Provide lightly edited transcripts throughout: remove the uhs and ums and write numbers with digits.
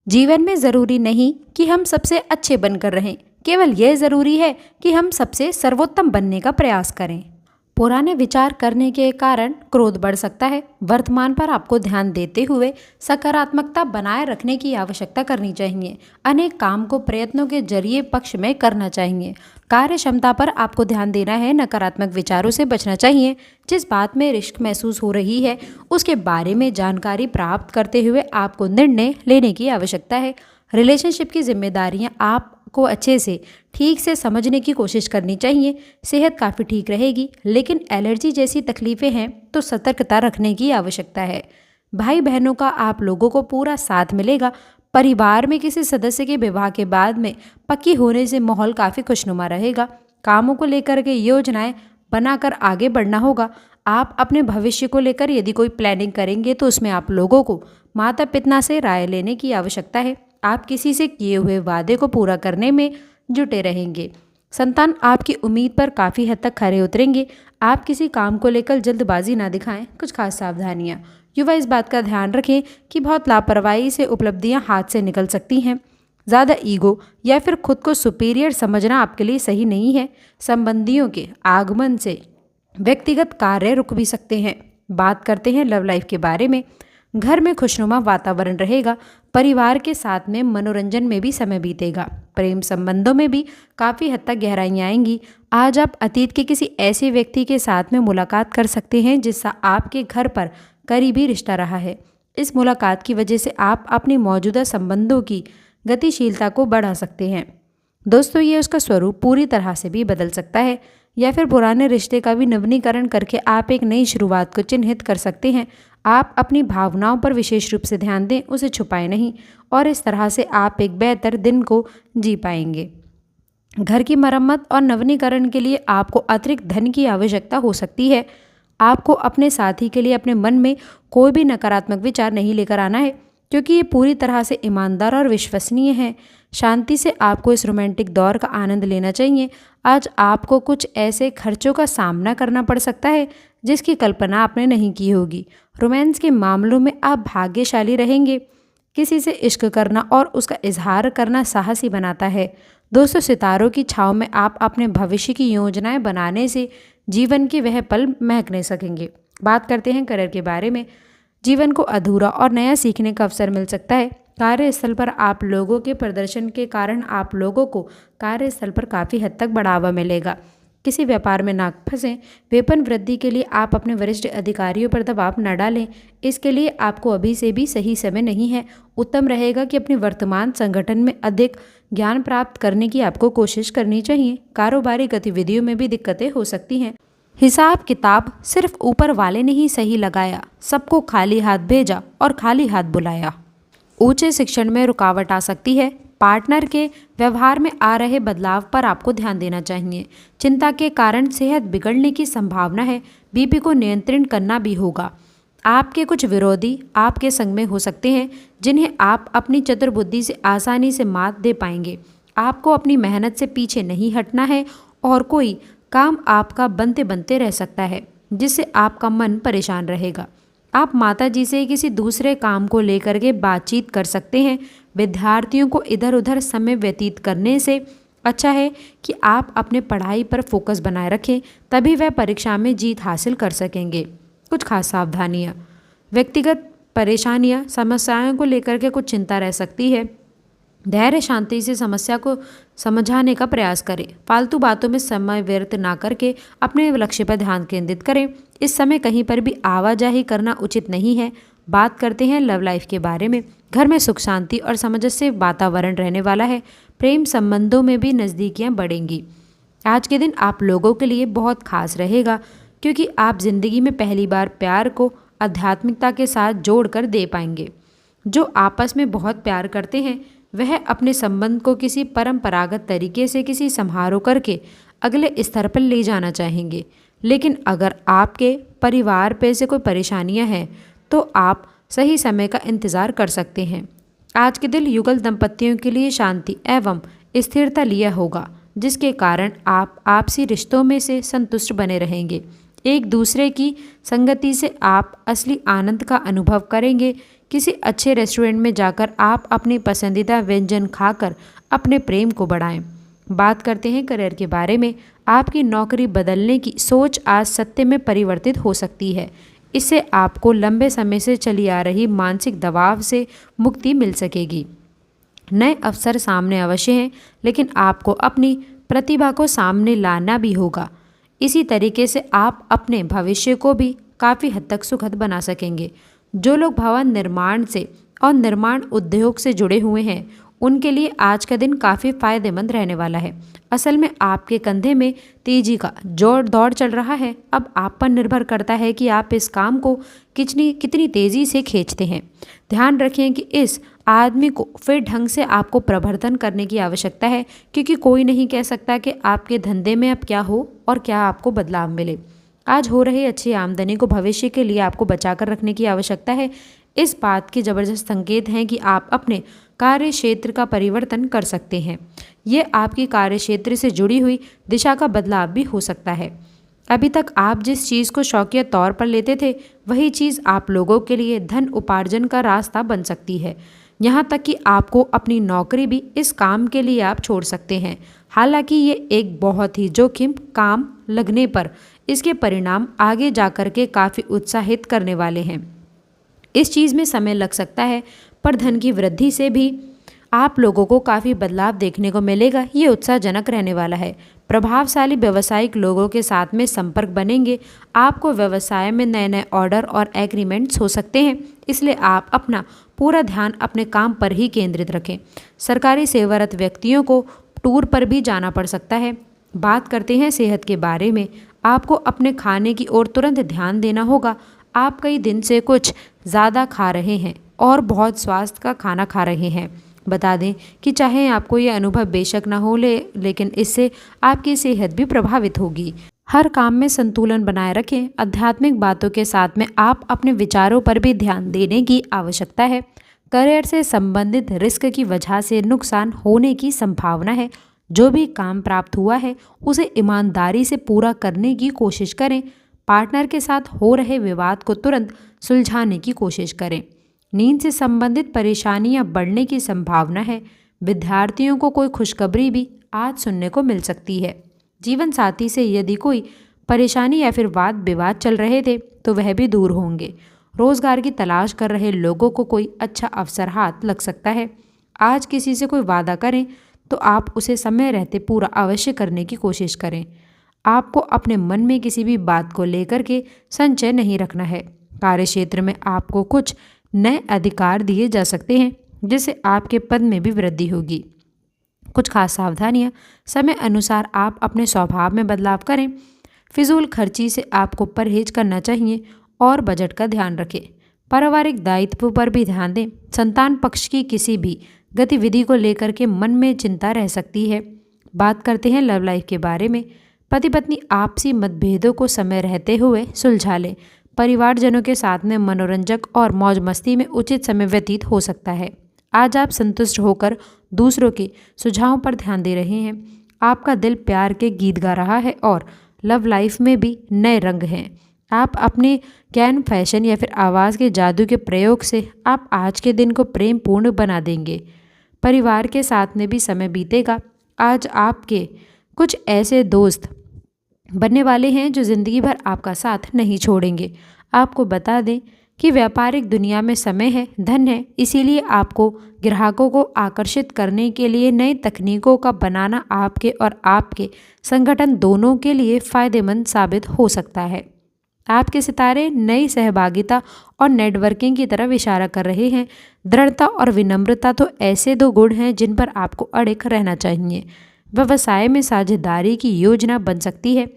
जीवन में ज़रूरी नहीं कि हम सबसे अच्छे बनकर रहें, केवल यह ज़रूरी है कि हम सबसे सर्वोत्तम बनने का प्रयास करें। पुराने विचार करने के कारण क्रोध बढ़ सकता है। वर्तमान पर आपको ध्यान देते हुए सकारात्मकता बनाए रखने की आवश्यकता करनी चाहिए। अनेक काम को प्रयत्नों के जरिए पक्ष में करना चाहिए। कार्य क्षमता पर आपको ध्यान देना है, नकारात्मक विचारों से बचना चाहिए। जिस बात में रिस्क महसूस हो रही है उसके बारे में जानकारी प्राप्त करते हुए आपको निर्णय लेने की आवश्यकता है। रिलेशनशिप की जिम्मेदारियां आपको अच्छे से ठीक से समझने की कोशिश करनी चाहिए। सेहत काफ़ी ठीक रहेगी, लेकिन एलर्जी जैसी तकलीफ़ें हैं तो सतर्कता रखने की आवश्यकता है। भाई बहनों का आप लोगों को पूरा साथ मिलेगा। परिवार में किसी सदस्य के विवाह के बाद में पक्की होने से माहौल काफ़ी खुशनुमा रहेगा। कामों को लेकर के योजनाएं बनाकर आगे बढ़ना होगा। आप अपने भविष्य को लेकर यदि कोई प्लानिंग करेंगे तो उसमें आप लोगों को माता पिता से राय लेने की आवश्यकता है। आप किसी से किए हुए वादे को पूरा करने में जुटे रहेंगे। संतान आपकी उम्मीद पर काफ़ी हद तक खरे उतरेंगे। आप किसी काम को लेकर जल्दबाजी ना दिखाएं। कुछ खास सावधानियां। युवा इस बात का ध्यान रखें कि बहुत लापरवाही से उपलब्धियां हाथ से निकल सकती हैं। ज़्यादा ईगो या फिर खुद को सुपीरियर समझना आपके लिए सही नहीं है। संबंधियों के आगमन से व्यक्तिगत कार्य रुक भी सकते हैं। बात करते हैं लव लाइफ के बारे में। घर में खुशनुमा वातावरण रहेगा। परिवार के साथ में मनोरंजन में भी समय बीतेगा। प्रेम संबंधों में भी काफ़ी हद तक गहराइयाँ आएंगी। आज आप अतीत के किसी ऐसे व्यक्ति के साथ में मुलाकात कर सकते हैं जिसका आपके घर पर करीबी रिश्ता रहा है। इस मुलाकात की वजह से आप अपनी मौजूदा संबंधों की गतिशीलता को बढ़ा सकते हैं। दोस्तों, ये उसका स्वरूप पूरी तरह से भी बदल सकता है, या फिर पुराने रिश्ते का भी नवीनीकरण करके आप एक नई शुरुआत को चिन्हित कर सकते हैं। आप अपनी भावनाओं पर विशेष रूप से ध्यान दें, उसे छुपाएं नहीं, और इस तरह से आप एक बेहतर दिन को जी पाएंगे। घर की मरम्मत और नवीनीकरण के लिए आपको अतिरिक्त धन की आवश्यकता हो सकती है। आपको अपने साथी के लिए अपने मन में कोई भी नकारात्मक विचार नहीं लेकर आना है, क्योंकि ये पूरी तरह से ईमानदार और विश्वसनीय है। शांति से आपको इस रोमांटिक दौर का आनंद लेना चाहिए। आज आपको कुछ ऐसे खर्चों का सामना करना पड़ सकता है जिसकी कल्पना आपने नहीं की होगी। रोमांस के मामलों में आप भाग्यशाली रहेंगे। किसी से इश्क करना और उसका इजहार करना साहसी बनाता है। दोस्तों, सितारों की छाँव में आप अपने भविष्य की योजनाएं बनाने से जीवन के वह पल महकने सकेंगे। बात करते हैं करियर के बारे में। जीवन को अधूरा और नया सीखने का अवसर मिल सकता है। कार्यस्थल पर आप लोगों के प्रदर्शन के कारण आप लोगों को कार्यस्थल पर काफ़ी हद तक बढ़ावा मिलेगा। किसी व्यापार में ना फंसें। वेतन वृद्धि के लिए आप अपने वरिष्ठ अधिकारियों पर दबाव न डालें। इसके लिए आपको अभी से भी सही समय नहीं है। उत्तम रहेगा कि अपने वर्तमान संगठन में अधिक ज्ञान प्राप्त करने की आपको कोशिश करनी चाहिए। कारोबारी गतिविधियों में भी दिक्कतें हो सकती हैं। हिसाब किताब सिर्फ ऊपर वाले ने ही सही लगाया, सबको खाली हाथ भेजा और खाली हाथ बुलाया। ऊंचे शिक्षण में रुकावट आ सकती है। पार्टनर के व्यवहार में आ रहे बदलाव पर आपको ध्यान देना चाहिए। चिंता के कारण सेहत बिगड़ने की संभावना है। बीपी को नियंत्रण करना भी होगा। आपके कुछ विरोधी आपके संग में हो सकते हैं जिन्हें आप अपनी चतुर बुद्धि से आसानी से मात दे पाएंगे। आपको अपनी मेहनत से पीछे नहीं हटना है और कोई काम आपका बनते बनते रह सकता है जिससे आपका मन परेशान रहेगा। आप माताजी से किसी दूसरे काम को लेकर के बातचीत कर सकते हैं। विद्यार्थियों को इधर उधर समय व्यतीत करने से अच्छा है कि आप अपने पढ़ाई पर फोकस बनाए रखें, तभी वह परीक्षा में जीत हासिल कर सकेंगे। कुछ खास सावधानियाँ। व्यक्तिगत परेशानियाँ समस्याओं को लेकर के कुछ चिंता रह सकती है। धैर्य शांति से समस्या को समझाने का प्रयास करें। फालतू बातों में समय व्यर्थ ना करके अपने लक्ष्य पर ध्यान केंद्रित करें। इस समय कहीं पर भी आवाजाही करना उचित नहीं है। बात करते हैं लव लाइफ के बारे में। घर में सुख शांति और सामंजस्य वातावरण रहने वाला है। प्रेम संबंधों में भी नज़दीकियाँ बढ़ेंगी। आज के दिन आप लोगों के लिए बहुत खास रहेगा, क्योंकि आप जिंदगी में पहली बार प्यार को आध्यात्मिकता के साथ जोड़कर दे पाएंगे। जो आपस में बहुत प्यार करते हैं वह अपने संबंध को किसी परंपरागत तरीके से किसी समारोह करके अगले स्तर पर ले जाना चाहेंगे। लेकिन अगर आपके परिवार पे से कोई परेशानियां हैं तो आप सही समय का इंतज़ार कर सकते हैं। आज के दिन युगल दंपतियों के लिए शांति एवं स्थिरता लिया होगा, जिसके कारण आप आपसी रिश्तों में से संतुष्ट बने रहेंगे। एक दूसरे की संगति से आप असली आनंद का अनुभव करेंगे। किसी अच्छे रेस्टोरेंट में जाकर आप अपनी पसंदीदा व्यंजन खाकर अपने प्रेम को बढ़ाएं। बात करते हैं करियर के बारे में। आपकी नौकरी बदलने की सोच आज सत्य में परिवर्तित हो सकती है। इससे आपको लंबे समय से चली आ रही मानसिक दबाव से मुक्ति मिल सकेगी। नए अवसर सामने अवश्य हैं, लेकिन आपको अपनी प्रतिभा को सामने लाना भी होगा। इसी तरीके से आप अपने भविष्य को भी काफ़ी हद तक सुखद बना सकेंगे। जो लोग भवन निर्माण से और निर्माण उद्योग से जुड़े हुए हैं, उनके लिए आज का दिन काफ़ी फायदेमंद रहने वाला है। असल में आपके कंधे में तेजी का जोर दौड़ चल रहा है। अब आप पर निर्भर करता है कि आप इस काम को कितनी तेज़ी से खींचते हैं। ध्यान रखें कि इस आदमी को फिर ढंग से आपको प्रवर्धन करने की आवश्यकता है, क्योंकि कोई नहीं कह सकता कि आपके धंधे में अब क्या हो और क्या आपको बदलाव मिले। आज हो रही अच्छी आमदनी को भविष्य के लिए आपको बचाकर रखने की आवश्यकता है। इस बात के ज़बरदस्त संकेत हैं कि आप अपने कार्य क्षेत्र का परिवर्तन कर सकते हैं। ये आपकी कार्य क्षेत्र से जुड़ी हुई दिशा का बदलाव भी हो सकता है। अभी तक आप जिस चीज़ को शौकिया तौर पर लेते थे, वही चीज़ आप लोगों के लिए धन उपार्जन का रास्ता बन सकती है। यहाँ तक कि आपको अपनी नौकरी भी इस काम के लिए आप छोड़ सकते हैं। हालांकि ये एक बहुत ही जोखिम काम लगने पर इसके परिणाम आगे जाकर के काफ़ी उत्साहित करने वाले हैं। इस चीज़ में समय लग सकता है, पर धन की वृद्धि से भी आप लोगों को काफ़ी बदलाव देखने को मिलेगा। ये उत्साहजनक रहने वाला है। प्रभावशाली व्यावसायिक लोगों के साथ में संपर्क बनेंगे। आपको व्यवसाय में नए नए ऑर्डर और एग्रीमेंट्स हो सकते हैं, इसलिए आप अपना पूरा ध्यान अपने काम पर ही केंद्रित रखें। सरकारी सेवारत व्यक्तियों को टूर पर भी जाना पड़ सकता है। बात करते हैं सेहत के बारे में। आपको अपने खाने की ओर तुरंत ध्यान देना होगा। आप कई दिन से कुछ ज़्यादा खा रहे हैं और बहुत स्वास्थ्य का खाना खा रहे हैं। बता दें कि चाहे आपको ये अनुभव बेशक ना हो लेकिन इससे आपकी सेहत भी प्रभावित होगी। हर काम में संतुलन बनाए रखें। आध्यात्मिक बातों के साथ में आप अपने विचारों पर भी ध्यान देने की आवश्यकता है। करियर से संबंधित रिस्क की वजह से नुकसान होने की संभावना है। जो भी काम प्राप्त हुआ है उसे ईमानदारी से पूरा करने की कोशिश करें। पार्टनर के साथ हो रहे विवाद को तुरंत सुलझाने की कोशिश करें। नींद से संबंधित परेशानियां बढ़ने की संभावना है। विद्यार्थियों को कोई खुशखबरी भी आज सुनने को मिल सकती है। जीवन साथी से यदि कोई परेशानी या फिर वाद विवाद चल रहे थे तो वह भी दूर होंगे। रोजगार की तलाश कर रहे लोगों को कोई अच्छा अवसर हाथ लग सकता है। आज किसी से कोई वादा करें तो आप उसे समय रहते पूरा अवश्य करने की कोशिश करें। आपको अपने मन में किसी भी बात को लेकर के संचय नहीं रखना है। कार्यक्षेत्र में आपको कुछ नए अधिकार दिए जा सकते हैं, जिससे आपके पद में भी वृद्धि होगी। कुछ खास सावधानियां समय अनुसार आप अपने स्वभाव में बदलाव करें। फिजूल खर्ची से आपको परहेज करना चाहिए और बजट का ध्यान रखें। पारिवारिक दायित्व पर भी ध्यान दें। संतान पक्ष की किसी भी गतिविधि को लेकर के मन में चिंता रह सकती है। बात करते हैं लव लाइफ के बारे में। पति पत्नी आपसी मतभेदों को समय रहते हुए सुलझा लें। परिवारजनों के साथ में मनोरंजक और मौज मस्ती में उचित समय व्यतीत हो सकता है। आज आप संतुष्ट होकर दूसरों के सुझावों पर ध्यान दे रहे हैं। आपका दिल प्यार के गीत गा रहा है और लव लाइफ में भी नए रंग हैं। आप अपने ज्ञान, फैशन या फिर आवाज़ के जादू के प्रयोग से आप आज के दिन को प्रेम पूर्ण बना देंगे। परिवार के साथ में भी समय बीतेगा। आज आपके कुछ ऐसे दोस्त बनने वाले हैं जो ज़िंदगी भर आपका साथ नहीं छोड़ेंगे। आपको बता दें कि व्यापारिक दुनिया में समय है, धन है, इसीलिए आपको ग्राहकों को आकर्षित करने के लिए नई तकनीकों का बनाना आपके और आपके संगठन दोनों के लिए फ़ायदेमंद साबित हो सकता है। आपके सितारे नई सहभागिता और नेटवर्किंग की तरफ इशारा कर रहे हैं। दृढ़ता और विनम्रता तो ऐसे दो गुण हैं जिन पर आपको अड़िग रहना चाहिए। व्यवसाय में साझेदारी की योजना बन सकती है।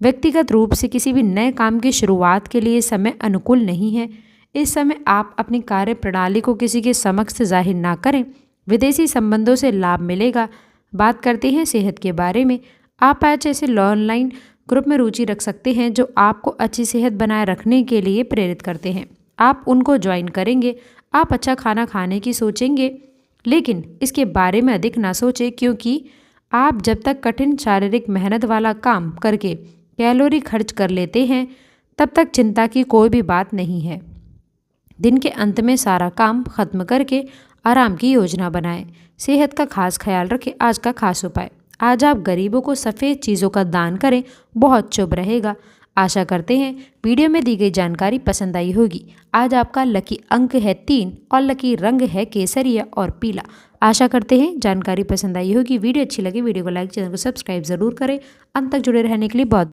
व्यक्तिगत रूप से किसी भी नए काम की शुरुआत के लिए समय अनुकूल नहीं है। इस समय आप अपनी कार्य प्रणाली को किसी के समक्ष जाहिर ना करें। विदेशी संबंधों से लाभ मिलेगा। बात करते हैं सेहत के बारे में। आप आज ऐसे ऑनलाइन ग्रुप में रुचि रख सकते हैं जो आपको अच्छी सेहत बनाए रखने के लिए प्रेरित करते हैं। आप उनको ज्वाइन करेंगे। आप अच्छा खाना खाने की सोचेंगे, लेकिन इसके बारे में अधिक ना सोचें, क्योंकि आप जब तक कठिन शारीरिक मेहनत वाला काम करके कैलोरी खर्च कर लेते हैं, तब तक चिंता की कोई भी बात नहीं है। दिन के अंत में सारा काम खत्म करके आराम की योजना बनाएं। सेहत का खास ख्याल रखें। आज का खास उपाय, आज आप गरीबों को सफ़ेद चीज़ों का दान करें, बहुत शुभ रहेगा। आशा करते हैं वीडियो में दी गई जानकारी पसंद आई होगी। आज आपका लकी अंक है 3 और लकी रंग है केसरिया और पीला। आशा करते हैं जानकारी पसंद आई होगी। वीडियो अच्छी लगी वीडियो को लाइक, चैनल को सब्सक्राइब ज़रूर करें। अंत तक जुड़े रहने के लिए बहुत